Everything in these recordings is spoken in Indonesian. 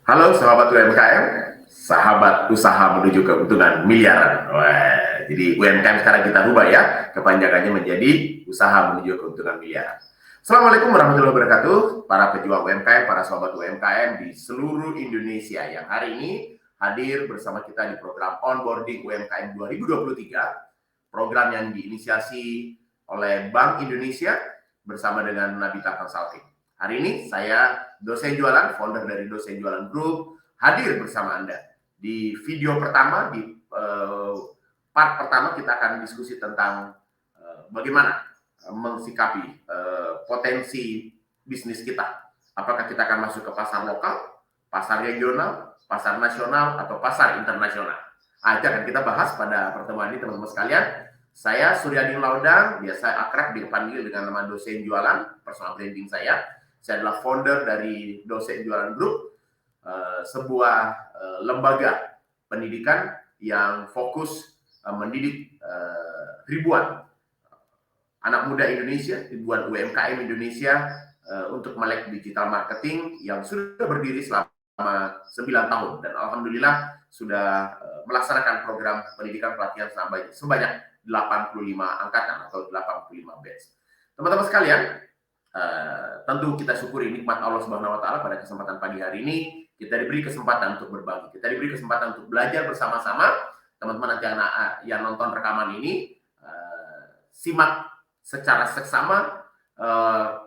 Halo sahabat UMKM, sahabat usaha menuju keuntungan miliaran. Wah, jadi UMKM sekarang kita rubah ya, kepanjangannya menjadi usaha menuju keuntungan miliaran. Assalamualaikum warahmatullahi wabarakatuh, para pejuang UMKM, para sahabat UMKM di seluruh Indonesia yang hari ini hadir bersama kita di program Onboarding UMKM 2023, program yang diinisiasi oleh Bank Indonesia bersama dengan Nabita Consulting. Hari ini saya Dosen Jualan, founder dari Dosen Jualan Group, hadir bersama Anda. Di video pertama, di part pertama kita akan diskusi tentang bagaimana mensikapi potensi bisnis kita. Apakah kita akan masuk ke pasar lokal, pasar regional, pasar nasional, atau pasar internasional. Itu akan kita bahas pada pertemuan ini teman-teman sekalian. Saya Suryadin Laudang, biasa akrab dipanggil dengan nama Dosen Jualan, personal branding saya. Saya adalah founder dari Dosen Jualan Group, sebuah lembaga pendidikan yang fokus mendidik ribuan anak muda Indonesia, ribuan UMKM Indonesia untuk melek digital marketing yang sudah berdiri selama 9 tahun. Dan alhamdulillah sudah melaksanakan program pendidikan pelatihan sebanyak 85 angkatan atau 85 batch. Teman-teman sekalian, tentu kita syukuri nikmat Allah Subhanahu wa taala pada kesempatan pagi hari ini kita diberi kesempatan untuk berbagi. Kita diberi kesempatan untuk belajar bersama-sama. Teman-teman nanti yang nonton rekaman ini simak secara seksama.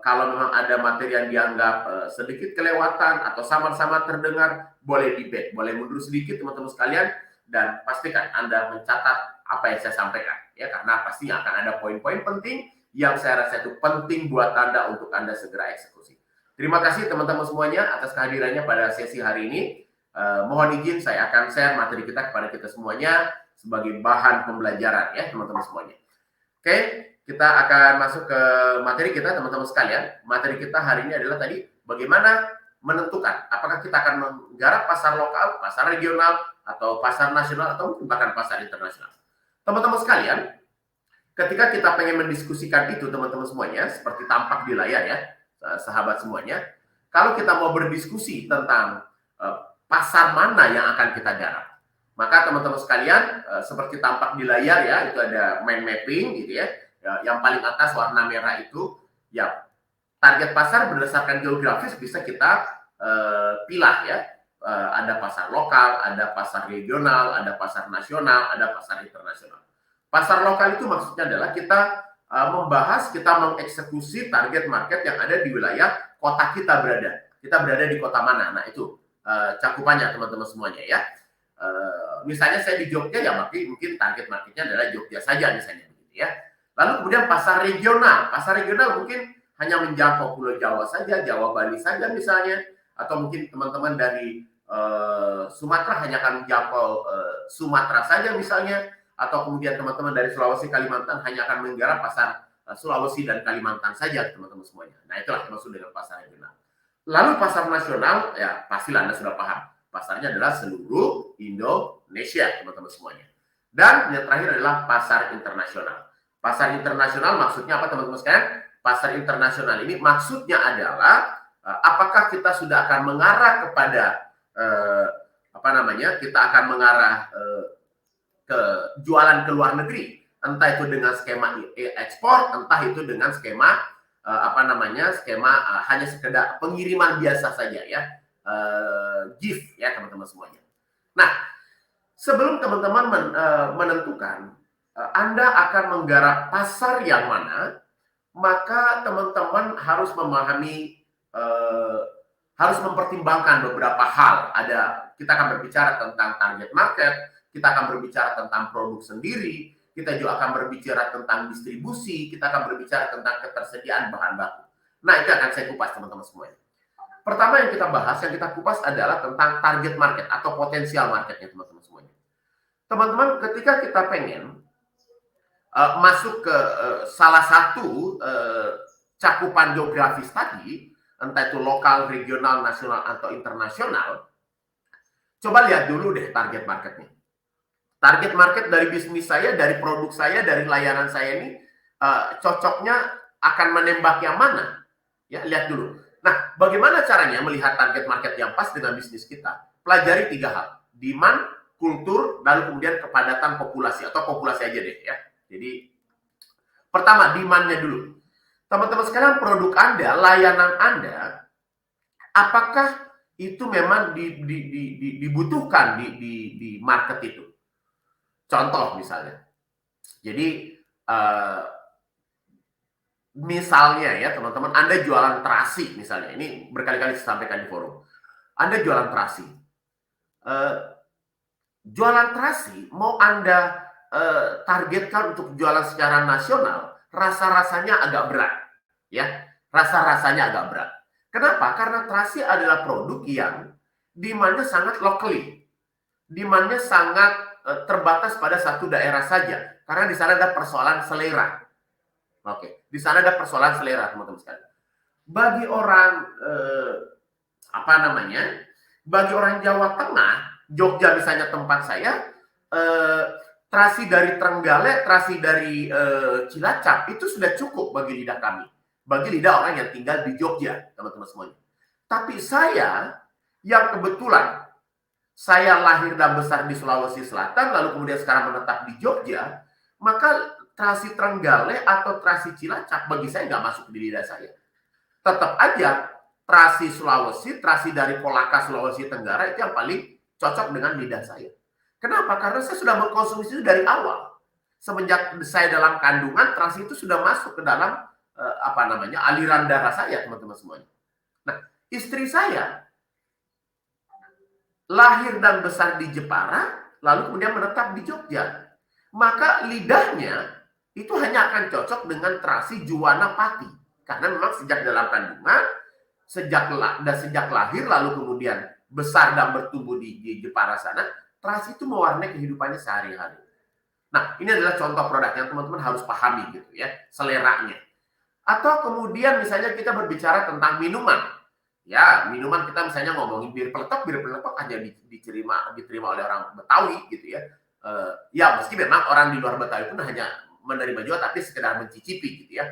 Kalau memang ada materi yang dianggap sedikit kelewatan atau sama-sama terdengar, boleh di-back, boleh mundur sedikit teman-teman sekalian, dan pastikan Anda mencatat apa yang saya sampaikan ya, karena pastinya akan ada poin-poin penting yang saya rasa itu penting buat Anda untuk Anda segera eksekusi. Terima kasih teman-teman semuanya atas kehadirannya pada sesi hari ini. Mohon izin saya akan share materi kita kepada kita semuanya sebagai bahan pembelajaran ya teman-teman semuanya. Oke, kita akan masuk ke materi kita teman-teman sekalian. Materi kita hari ini adalah tadi bagaimana menentukan apakah kita akan menggarap pasar lokal, pasar regional, atau pasar nasional, atau mungkin bahkan pasar internasional. Teman-teman sekalian, ketika kita pengen mendiskusikan itu teman-teman semuanya, seperti tampak di layar ya, sahabat semuanya, kalau kita mau berdiskusi tentang pasar mana yang akan kita garap, maka teman-teman sekalian, seperti tampak di layar ya, itu ada mind mapping gitu ya, yang paling atas warna merah itu, ya target pasar berdasarkan geografis bisa kita pilah ya, ada pasar lokal, ada pasar regional, ada pasar nasional, ada pasar internasional. Pasar lokal itu maksudnya adalah kita membahas, kita mengeksekusi target market yang ada di wilayah kota kita berada. Kita berada di kota mana? Nah itu cakupannya teman-teman semuanya ya. Misalnya saya di Jogja ya, mungkin target marketnya adalah Jogja saja misalnya begitu ya. Lalu kemudian pasar regional. Pasar regional mungkin hanya menjangkau Pulau Jawa saja, Jawa Bali saja misalnya, atau mungkin teman-teman dari Sumatera hanya akan menjangkau Sumatera saja misalnya, atau kemudian teman-teman dari Sulawesi, Kalimantan hanya akan menggarap pasar Sulawesi dan Kalimantan saja teman-teman semuanya. Nah itulah yang maksud dengan pasar regional. Lalu pasar nasional, ya pastilah Anda sudah paham. Pasarnya adalah seluruh Indonesia teman-teman semuanya. Dan yang terakhir adalah pasar internasional. Pasar internasional maksudnya apa teman-teman sekalian? Pasar internasional ini maksudnya adalah apakah kita sudah akan mengarah kepada kita akan mengarah ke jualan ke luar negeri, entah itu dengan skema ekspor, entah itu dengan skema hanya sekedar pengiriman biasa saja ya, gift ya teman-teman semuanya. Nah, sebelum teman-teman menentukan Anda akan menggarap pasar yang mana, maka teman-teman harus memahami, harus mempertimbangkan beberapa hal. Kita akan berbicara tentang target market, kita akan berbicara tentang produk sendiri, kita juga akan berbicara tentang distribusi, kita akan berbicara tentang ketersediaan bahan baku. Nah, itu akan saya kupas teman-teman semuanya. Pertama yang kita bahas, yang kita kupas adalah tentang target market atau potensial marketnya teman-teman semuanya. Teman-teman, ketika kita pengen masuk ke salah satu cakupan geografis tadi, entah itu lokal, regional, nasional, atau internasional, coba lihat dulu deh target marketnya. Target market dari bisnis saya, dari produk saya, dari layanan saya ini cocoknya akan menembak yang mana? Ya, lihat dulu. Nah, bagaimana caranya melihat target market yang pas dengan bisnis kita? Pelajari 3 hal. Demand, kultur, lalu kemudian kepadatan populasi atau populasi aja deh ya. Jadi pertama demand-nya dulu. Teman-teman sekalian, produk Anda, layanan Anda, apakah itu memang dibutuhkan di market itu? Contoh misalnya. Jadi misalnya ya teman-teman, Anda jualan terasi misalnya. Ini berkali-kali saya sampaikan di forum. Anda jualan terasi. Jualan terasi mau Anda targetkan untuk jualan secara nasional, rasa-rasanya agak berat, ya. Rasa-rasanya agak berat. Kenapa? Karena terasi adalah produk yang demand-nya sangat locally, demand-nya sangat terbatas pada satu daerah saja, karena di sana ada persoalan selera. Oke, di sana ada persoalan selera, teman-teman sekalian. Bagi orang apa namanya? Bagi orang Jawa Tengah, Jogja misalnya tempat saya, terasi dari Trenggalek, terasi dari Cilacap itu sudah cukup bagi lidah kami, bagi lidah orang yang tinggal di Jogja, teman-teman semuanya. Tapi saya yang kebetulan saya lahir dan besar di Sulawesi Selatan, lalu kemudian sekarang menetap di Jogja, maka terasi Trenggalek atau terasi Cilacap bagi saya nggak masuk di lidah saya. Tetap aja terasi Sulawesi, terasi dari Kolaka Sulawesi Tenggara itu yang paling cocok dengan lidah saya. Kenapa? Karena saya sudah mengkonsumsi itu dari awal. Semenjak saya dalam kandungan, terasi itu sudah masuk ke dalam apa namanya aliran darah saya, teman-teman semuanya. Nah, istri saya lahir dan besar di Jepara, lalu kemudian menetap di Jogja. Maka lidahnya itu hanya akan cocok dengan terasi Juwana Pati. Karena memang sejak dalam kandungan, sejak lahir, lalu kemudian besar dan bertumbuh di Jepara sana, terasi itu mewarnai kehidupannya sehari-hari. Nah, ini adalah contoh produk yang teman-teman harus pahami gitu ya, seleranya. Atau kemudian misalnya kita berbicara tentang minuman. Ya, minuman kita misalnya ngomongin bir peletok hanya diterima oleh orang Betawi gitu ya. Ya, meski memang orang di luar Betawi pun hanya menerima juga, tapi sekedar mencicipi gitu ya.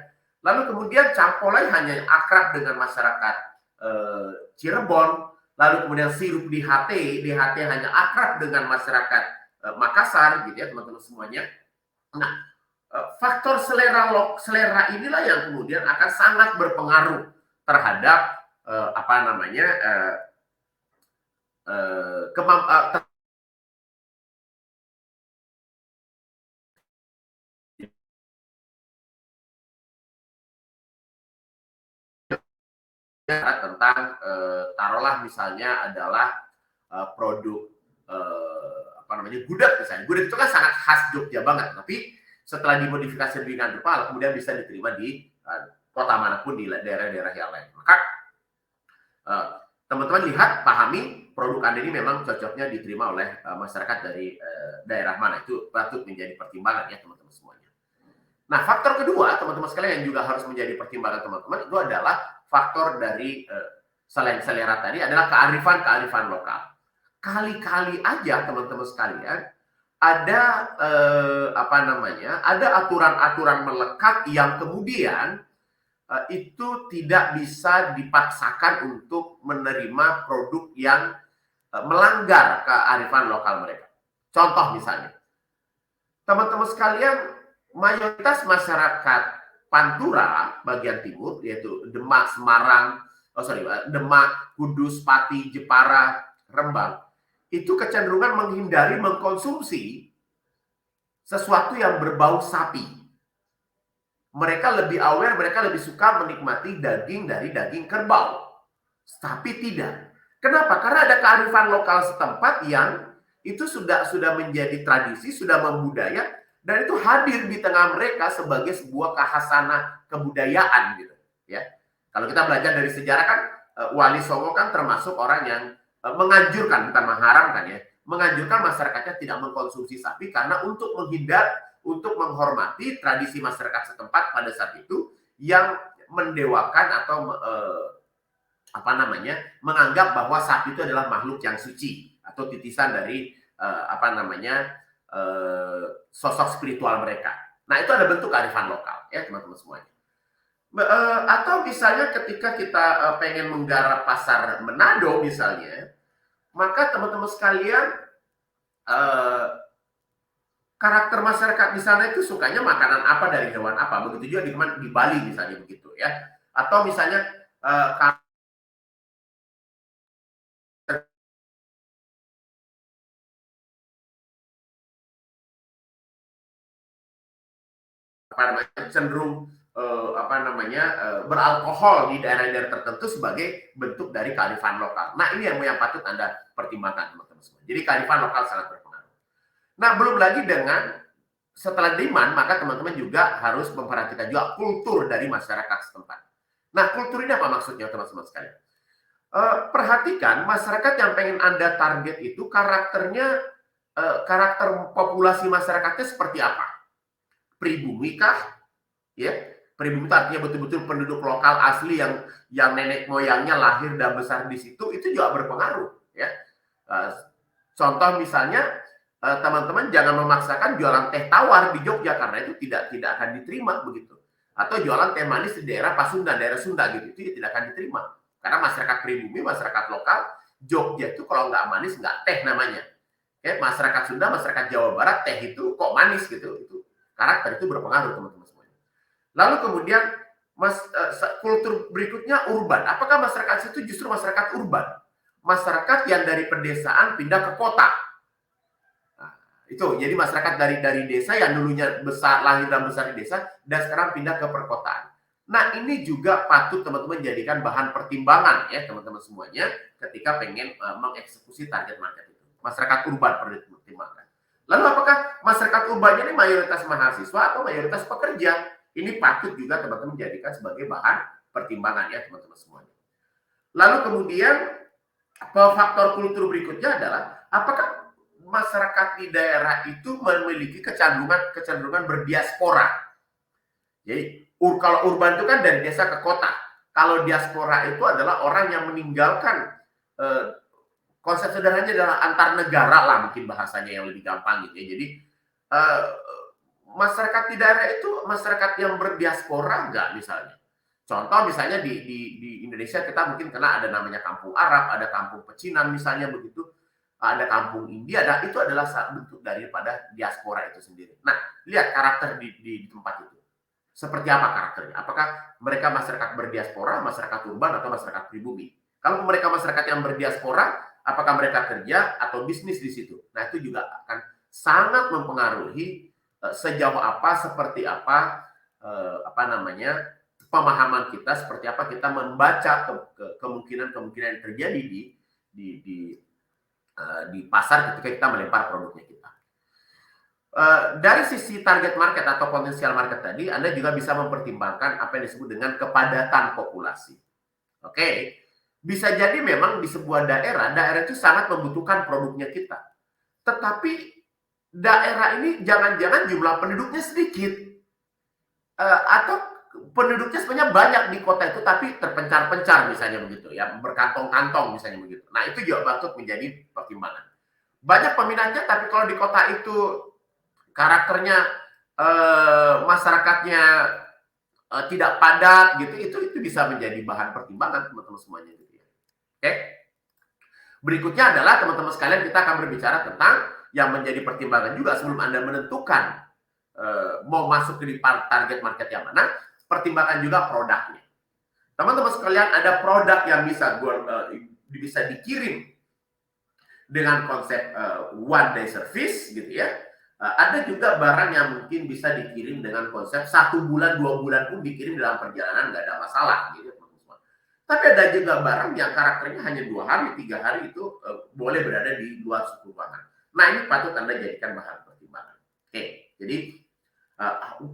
Lalu kemudian campolai hanya akrab dengan masyarakat Cirebon. Lalu kemudian sirup DHT hanya akrab dengan masyarakat Makassar gitu ya teman-teman semuanya. Nah, faktor selera inilah yang kemudian akan sangat berpengaruh terhadap apa namanya tentang taruhlah misalnya adalah produk apa namanya gudeg misalnya. Gudeg itu kan sangat khas Jogja banget, tapi setelah dimodifikasi lebih rupa kemudian bisa diterima di kota manapun di daerah-daerah yang lain. Maka teman-teman lihat, pahami produk Anda ini memang cocoknya diterima oleh masyarakat dari daerah mana, itu patut menjadi pertimbangan ya teman-teman semuanya. Nah, faktor kedua teman-teman sekalian yang juga harus menjadi pertimbangan teman-teman itu adalah faktor dari selain selera tadi adalah kearifan lokal. Kali-kali aja teman-teman sekalian ada apa namanya, ada aturan-aturan melekat yang kemudian itu tidak bisa dipaksakan untuk menerima produk yang melanggar kearifan lokal mereka. Contoh misalnya, teman-teman sekalian, mayoritas masyarakat Pantura bagian timur, yaitu Demak, Semarang, Demak, Kudus, Pati, Jepara, Rembang, itu kecenderungan menghindari mengkonsumsi sesuatu yang berbau sapi. Mereka lebih aware, mereka lebih suka menikmati daging dari daging kerbau. Tapi tidak. Kenapa? Karena ada kearifan lokal setempat yang itu sudah menjadi tradisi, sudah membudaya, dan itu hadir di tengah mereka sebagai sebuah khasanah kebudayaan gitu. Ya, kalau kita belajar dari sejarah kan Wali Songo kan termasuk orang yang menganjurkan, bukan mengharamkan ya, menganjurkan masyarakatnya tidak mengkonsumsi sapi karena untuk untuk menghormati tradisi masyarakat setempat pada saat itu yang mendewakan atau apa namanya menganggap bahwa sapi itu adalah makhluk yang suci atau titisan dari apa namanya sosok spiritual mereka. Nah, itu ada bentuk kearifan lokal ya teman-teman semuanya. Atau misalnya ketika kita pengen menggarap pasar Manado misalnya, maka teman-teman sekalian, karakter masyarakat di sana itu sukanya makanan apa dari hewan apa. Begitu juga di Bali misalnya begitu ya. Atau misalnya cenderung beralkohol di daerah-daerah tertentu sebagai bentuk dari kearifan lokal. Nah, ini yang patut Anda pertimbangkan teman-teman semua. Jadi kearifan lokal sangat berpengaruh. Nah, belum lagi dengan setelah demand, maka teman-teman juga harus memperhatikan juga kultur dari masyarakat setempat. Nah, kultur ini apa maksudnya teman-teman sekalian? Perhatikan masyarakat yang pengen Anda target itu karakternya, karakter populasi masyarakatnya seperti apa? Pribumi kah? Ya, pribumi itu artinya betul-betul penduduk lokal asli yang nenek moyangnya lahir dan besar di situ, itu juga berpengaruh ya. Contoh misalnya, teman-teman jangan memaksakan jualan teh tawar di Jogja karena itu tidak akan diterima begitu. Atau jualan teh manis di daerah Pasundan, daerah Sunda gitu, itu tidak akan diterima. Karena masyarakat pribumi, masyarakat lokal, Jogja itu kalau nggak manis nggak teh namanya. Ya, masyarakat Sunda, masyarakat Jawa Barat, teh itu kok manis gitu. Itu karakter itu berpengaruh teman-teman semuanya. Lalu kemudian kultur berikutnya urban. Apakah masyarakat itu justru masyarakat urban? Masyarakat yang dari pedesaan pindah ke kota. Nah, itu jadi masyarakat dari desa yang dulunya lahir dan besar di desa dan sekarang pindah ke perkotaan. Nah, ini juga patut teman-teman jadikan bahan pertimbangan ya teman-teman semuanya ketika pengen mengeksekusi target market itu. Masyarakat urban perlu dipertimbangkan. Lalu apakah masyarakat urbannya ini mayoritas mahasiswa atau mayoritas pekerja? Ini patut juga teman-teman jadikan sebagai bahan pertimbangan ya teman-teman semuanya. Lalu kemudian faktor kultur berikutnya adalah apakah masyarakat di daerah itu memiliki kecenderungan berdiaspora. Jadi kalau urban itu kan dari desa ke kota. Kalau diaspora itu adalah orang yang meninggalkan, konsep sederhananya adalah antar negara lah mungkin bahasanya yang lebih gampang gitu ya. Jadi masyarakat di daerah itu masyarakat yang berdiaspora enggak misalnya. Contoh misalnya di Indonesia kita mungkin kena ada namanya kampung Arab, ada kampung pecinan misalnya begitu, ada kampung India, dan itu adalah bentuk daripada diaspora itu sendiri. Nah, lihat karakter di tempat itu. Seperti apa karakternya? Apakah mereka masyarakat berdiaspora, masyarakat urban, atau masyarakat pribumi? Kalau mereka masyarakat yang berdiaspora, apakah mereka kerja atau bisnis di situ? Nah, itu juga akan sangat mempengaruhi sejauh apa, seperti apa, pemahaman kita, seperti apa kita membaca kemungkinan-kemungkinan yang terjadi di pasar ketika kita melempar produknya kita. Dari sisi target market atau potensial market tadi, Anda juga bisa mempertimbangkan apa yang disebut dengan kepadatan populasi. Oke, bisa jadi memang di sebuah daerah itu sangat membutuhkan produknya kita. Tetapi daerah ini jangan-jangan jumlah penduduknya sedikit. Atau penduduknya sebenarnya banyak di kota itu tapi terpencar-pencar misalnya begitu ya, berkantong-kantong misalnya begitu. Nah, itu juga patut menjadi pertimbangan. Banyak peminatnya tapi kalau di kota itu karakternya masyarakatnya tidak padat gitu, itu bisa menjadi bahan pertimbangan teman-teman semuanya gitu ya. Oke. Berikutnya adalah teman-teman sekalian kita akan berbicara tentang yang menjadi pertimbangan juga sebelum Anda menentukan mau masuk ke target market yang mana, pertimbangan juga produknya. Teman-teman sekalian, ada produk yang bisa dikirim dengan konsep one day service gitu ya. Ada juga barang yang mungkin bisa dikirim dengan konsep 1 bulan, 2 bulan pun dikirim dalam perjalanan, nggak ada masalah gitu. Tapi ada juga barang yang karakternya hanya 2 hari, 3 hari itu boleh berada di luar suku ruangan. Nah, ini patut Anda jadikan bahan pertimbangan. Oke, jadi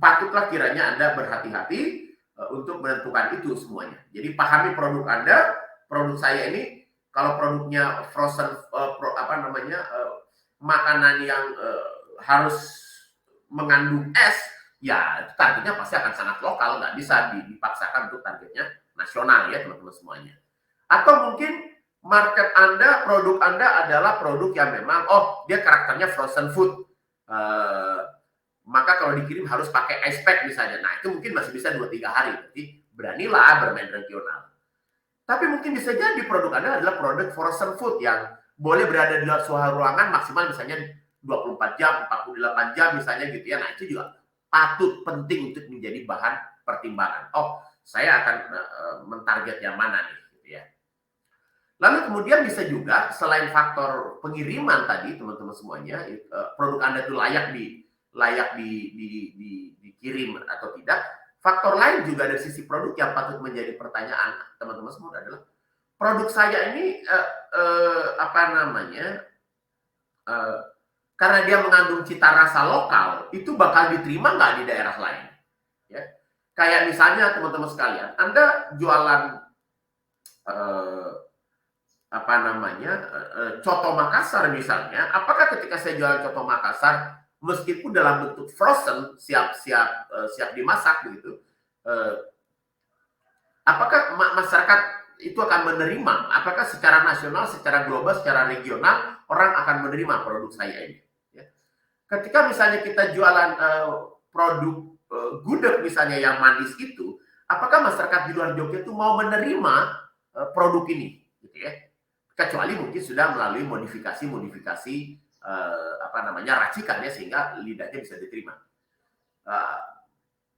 patutlah kiranya Anda berhati-hati untuk menentukan itu semuanya. Jadi pahami produk Anda, produk saya ini, kalau produknya frozen, makanan yang harus mengandung es, ya targetnya pasti akan sangat lokal, nggak bisa dipaksakan untuk targetnya nasional ya teman-teman semuanya. Atau mungkin market Anda, produk Anda adalah produk yang memang, dia karakternya frozen food, maka kalau dikirim harus pakai ice pack misalnya. Nah, itu mungkin masih bisa 2-3 hari. Berarti beranilah bermain regional. Tapi mungkin bisa jadi produk Anda adalah produk frozen food yang boleh berada di luar suhu ruangan maksimal misalnya 24 jam, 48 jam misalnya gitu ya. Nah, itu juga patut penting untuk menjadi bahan pertimbangan. Oh, saya akan mentarget yang mana nih gitu ya. Lalu kemudian bisa juga selain faktor pengiriman tadi teman-teman semuanya, produk Anda itu layak dikirim atau tidak. Faktor lain juga dari sisi produk yang patut menjadi pertanyaan teman-teman semua adalah produk saya ini karena dia mengandung cita rasa lokal, itu bakal diterima nggak di daerah lain? Ya. Kayak misalnya teman-teman sekalian, Anda jualan coto Makassar misalnya, apakah ketika saya jualan coto Makassar meskipun dalam bentuk frozen siap dimasak begitu, apakah masyarakat itu akan menerima? Apakah secara nasional, secara global, secara regional orang akan menerima produk saya ini? Ya. Ketika misalnya kita jualan produk gudeg misalnya yang manis itu, apakah masyarakat di luar Jogja itu mau menerima produk ini? Gitu ya. Kecuali mungkin sudah melalui modifikasi racikan ya sehingga lidahnya bisa diterima.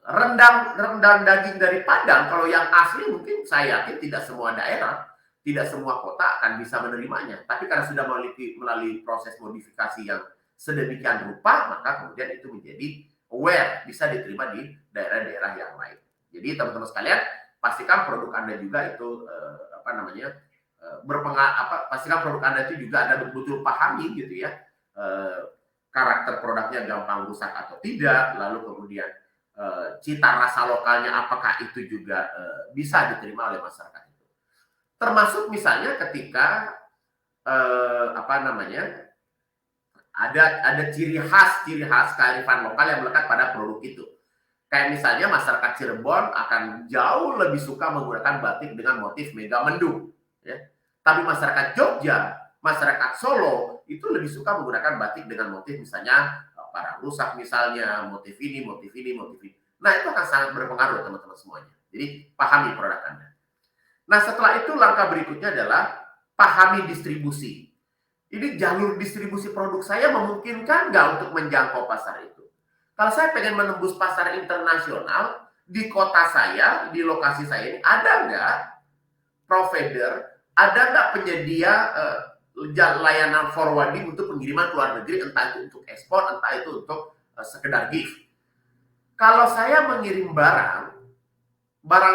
Rendang daging dari Padang kalau yang asli mungkin saya yakin tidak semua daerah, tidak semua kota akan bisa menerimanya. Tapi karena sudah melalui proses modifikasi yang sedemikian rupa, maka kemudian itu menjadi aware, bisa diterima di daerah-daerah yang lain. Jadi teman-teman sekalian, pastikan produk Anda juga itu pastikan produk Anda itu juga Anda betul-betul pahami gitu ya, karakter produknya gampang rusak atau tidak, lalu kemudian cita rasa lokalnya apakah itu juga bisa diterima oleh masyarakat itu. Termasuk misalnya ketika ada ciri khas kearifan lokal yang melekat pada produk itu. Kayak misalnya masyarakat Cirebon akan jauh lebih suka menggunakan batik dengan motif mega mendung, ya. Tapi masyarakat Jogja, masyarakat Solo itu lebih suka menggunakan batik dengan motif misalnya parang rusak misalnya, motif ini. Nah, itu akan sangat berpengaruh teman-teman semuanya. Jadi pahami produk Anda. Nah, setelah itu langkah berikutnya adalah pahami distribusi. Ini jalur distribusi produk saya memungkinkan nggak untuk menjangkau pasar itu? Kalau saya pengen menembus pasar internasional, di kota saya, di lokasi saya ini, ada nggak provider, ada nggak penyedia layanan forwarding untuk pengiriman ke luar negeri, entah itu untuk ekspor, entah itu untuk sekedar gift. Kalau saya mengirim barang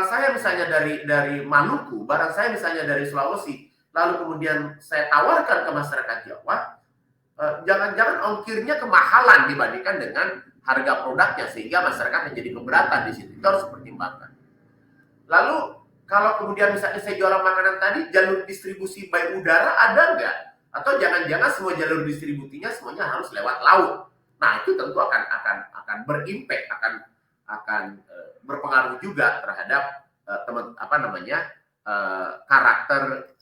saya misalnya dari Maluku, barang saya misalnya dari Sulawesi, lalu kemudian saya tawarkan ke masyarakat Jawa, jangan-jangan ongkirnya kemahalan dibandingkan dengan harga produknya, sehingga masyarakat menjadi keberatan di situ. Itu harus dipertimbangkan. Lalu kalau kemudian misalnya saya jualan makanan tadi, jalur distribusi by udara ada nggak? Atau jangan-jangan semua jalur distribusinya semuanya harus lewat laut? Nah, itu tentu akan berimpact, akan berpengaruh juga terhadap karakter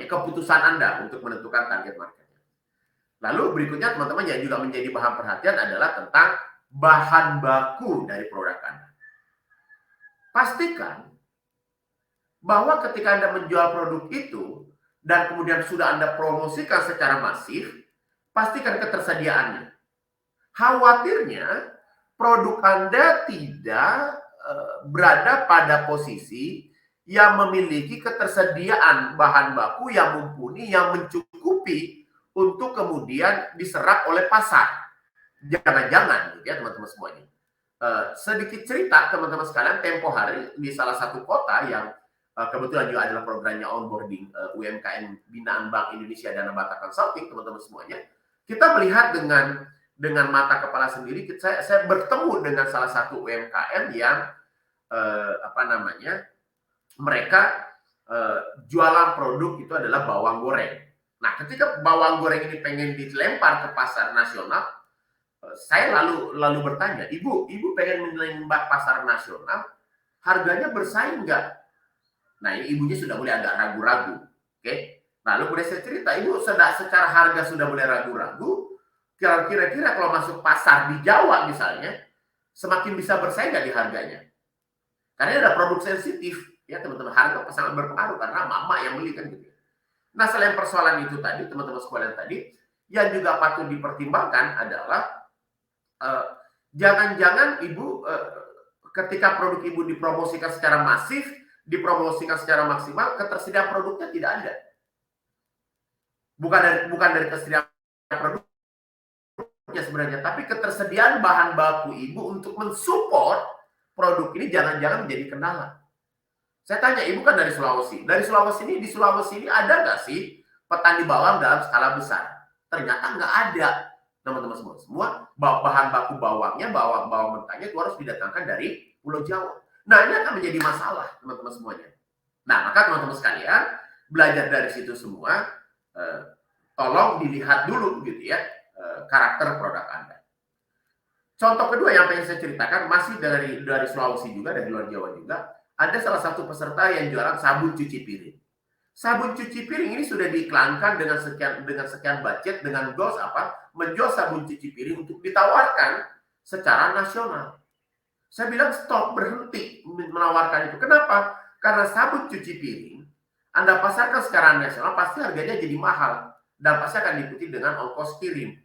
keputusan Anda untuk menentukan target marketnya. Lalu berikutnya teman-teman yang juga menjadi bahan perhatian adalah tentang bahan baku dari produk Anda. Pastikan bahwa ketika Anda menjual produk itu dan kemudian sudah Anda promosikan secara masif, pastikan ketersediaannya. Khawatirnya produk Anda tidak berada pada posisi yang memiliki ketersediaan bahan baku yang mumpuni, yang mencukupi untuk kemudian diserap oleh pasar. Jangan-jangan, gitu ya teman-teman semuanya. Sedikit cerita teman-teman sekalian, tempo hari di salah satu kota yang kebetulan juga adalah programnya onboarding UMKM binaan Bank Indonesia Dana Bata Consulting, teman-teman semuanya, kita melihat dengan mata kepala sendiri. Saya bertemu dengan salah satu UMKM yang mereka jualan produk itu adalah bawang goreng. Nah, ketika bawang goreng ini pengen dilempar ke pasar nasional, saya lalu bertanya, ibu pengen menembak pasar nasional, harganya bersaing nggak? Nah, ini ibunya sudah mulai agak ragu-ragu. Oke. Lalu kemudian saya cerita, ibu secara harga sudah mulai ragu-ragu, kira-kira kalau masuk pasar di Jawa misalnya, semakin bisa bersaing nggak di harganya? Karena ini ada produk sensitif, ya teman-teman, harga sangat berpengaruh karena mama yang beli kan gitu. Nah, selain persoalan itu tadi, teman-teman sekalian tadi, yang juga patut dipertimbangkan adalah jangan-jangan ibu ketika produk ibu dipromosikan secara masif, dipromosikan secara maksimal, ketersediaan produknya tidak ada. Bukan dari ketersediaan produknya sebenarnya, tapi ketersediaan bahan baku ibu untuk mensupport produk ini jangan-jangan menjadi kendala. Saya tanya, ibu kan dari Sulawesi. Di Sulawesi ini ada nggak sih petani bawang dalam skala besar? Ternyata nggak ada, teman-teman semua. Semua bahan baku bawangnya, bawang mentahnya itu harus didatangkan dari Pulau Jawa. Nah, ini akan menjadi masalah, teman-teman semuanya. Nah, maka teman-teman sekalian, belajar dari situ semua, tolong dilihat dulu gitu ya, karakter produk Anda. Contoh kedua yang pengen saya ceritakan, masih dari Sulawesi juga, dari luar Jawa juga, ada salah satu peserta yang jualan sabun cuci piring. Sabun cuci piring ini sudah diiklankan dengan sekian budget, dengan goals apa? Menjual sabun cuci piring untuk ditawarkan secara nasional. Saya bilang stop, berhenti menawarkan itu. Kenapa? Karena sabun cuci piring Anda pasarkan secara nasional pasti harganya jadi mahal dan pasti akan diikuti dengan ongkos kirim.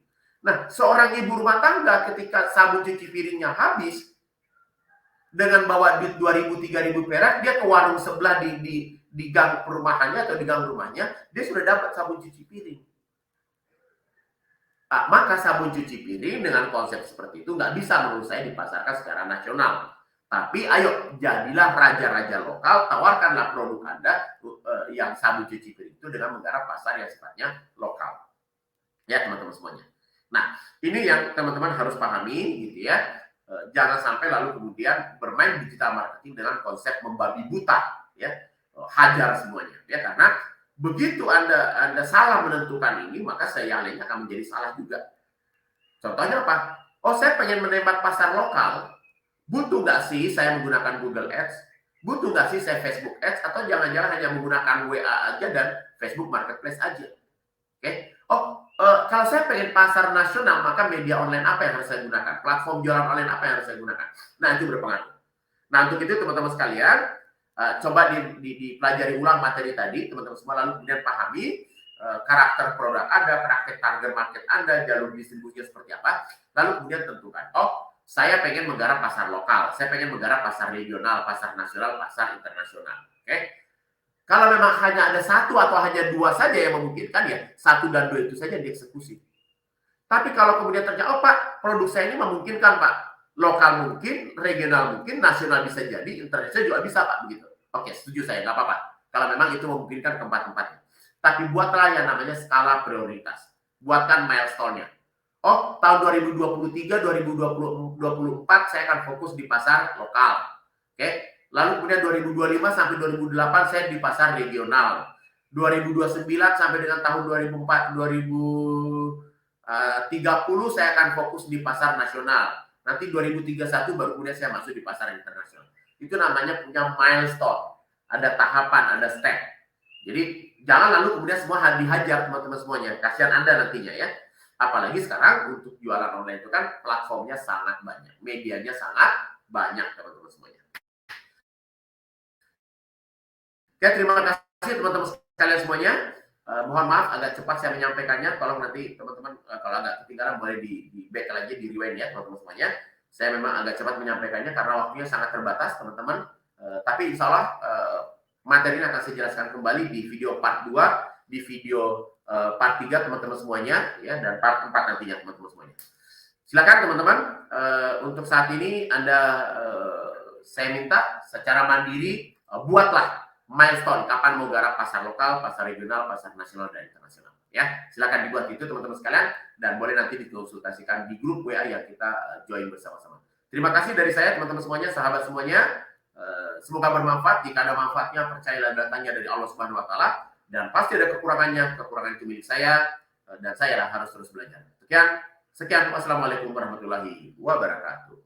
Nah, seorang ibu rumah tangga ketika sabun cuci piringnya habis, dengan bawa duit 2.000-3.000 perak, dia ke warung sebelah di gang perumahannya atau di gang rumahnya, dia sudah dapat sabun cuci piring. Nah, maka sabun cuci piring dengan konsep seperti itu nggak bisa menurut saya dipasarkan secara nasional. Tapi ayo, jadilah raja-raja lokal, tawarkanlah produk Anda yang sabun cuci piring itu dengan menggarap pasar yang sifatnya lokal. Ya, teman-teman semuanya. Nah, ini yang teman-teman harus pahami gitu ya. Jangan sampai lalu kemudian bermain digital marketing dengan konsep membabi buta, ya, hajar semuanya, ya, karena begitu Anda salah menentukan ini, maka yang lainnya akan menjadi salah juga. Contohnya apa? Oh, saya pengen menembak pasar lokal, butuh nggak sih saya menggunakan Google Ads? Butuh nggak sih saya Facebook Ads? Atau jangan-jangan hanya menggunakan WA aja dan Facebook Marketplace aja? Oke? Oh, kalau saya pengen pasar nasional, maka media online apa yang harus saya gunakan? Platform jualan online apa yang harus saya gunakan? Nah, itu berpengaruh. Nah, untuk itu teman-teman sekalian, coba dipelajari ulang materi tadi, teman-teman semua, lalu kemudian pahami karakter produk Anda, karakter target market Anda, jalur distribusinya seperti apa, lalu kemudian tentukan, oh, saya pengen menggarap pasar lokal, saya pengen menggarap pasar regional, pasar nasional, pasar internasional. Oke? Kalau memang hanya ada satu atau hanya dua saja yang memungkinkan, ya satu dan dua itu saja dieksekusi. Tapi kalau kemudian ternyata, oh Pak, produk saya ini memungkinkan Pak, lokal mungkin, regional mungkin, nasional bisa jadi, internasional juga bisa Pak, begitu. Oke, setuju saya, nggak apa-apa. Kalau memang itu memungkinkan tempat-tempatnya. Tapi buatlah yang namanya skala prioritas. Buatkan milestone-nya. Oh, tahun 2023, 2024 saya akan fokus di pasar lokal. Oke. Lalu kemudian 2025 sampai 2008 saya di pasar regional. 2029 sampai dengan tahun 2030 saya akan fokus di pasar nasional. Nanti 2031 baru kemudian saya masuk di pasar internasional. Itu namanya punya milestone. Ada tahapan, ada step. Jadi jangan lalu kemudian semua dihajar teman-teman semuanya. Kasihan Anda nantinya ya. Apalagi sekarang untuk jualan online itu kan platformnya sangat banyak. Medianya sangat banyak teman-teman semuanya. Ya, terima kasih teman-teman sekalian semuanya. Mohon maaf agak cepat saya menyampaikannya. Tolong nanti teman-teman kalau agak ketinggalan boleh di back lagi, di rewind ya teman-teman semuanya. Saya memang agak cepat menyampaikannya karena waktunya sangat terbatas teman-teman. Tapi insya Allah materi ini akan saya jelaskan kembali di video part 2, di video part 3 teman-teman semuanya, ya, dan part 4 nantinya teman-teman semuanya. Silakan teman-teman, untuk saat ini saya minta secara mandiri buatlah milestone kapan mau garap pasar lokal, pasar regional, pasar nasional dan internasional. Ya, silakan dibuat itu teman-teman sekalian dan boleh nanti dikonsultasikan di grup WA yang kita join bersama-sama. Terima kasih dari saya teman-teman semuanya, sahabat semuanya. Semoga bermanfaat. Jika ada manfaatnya, percayalah datangnya dari Allah Subhanahu Wa Taala. Dan pasti ada kekurangannya, kekurangan itu milik saya dan saya harus terus belajar. Sekian, wassalamualaikum warahmatullahi wabarakatuh.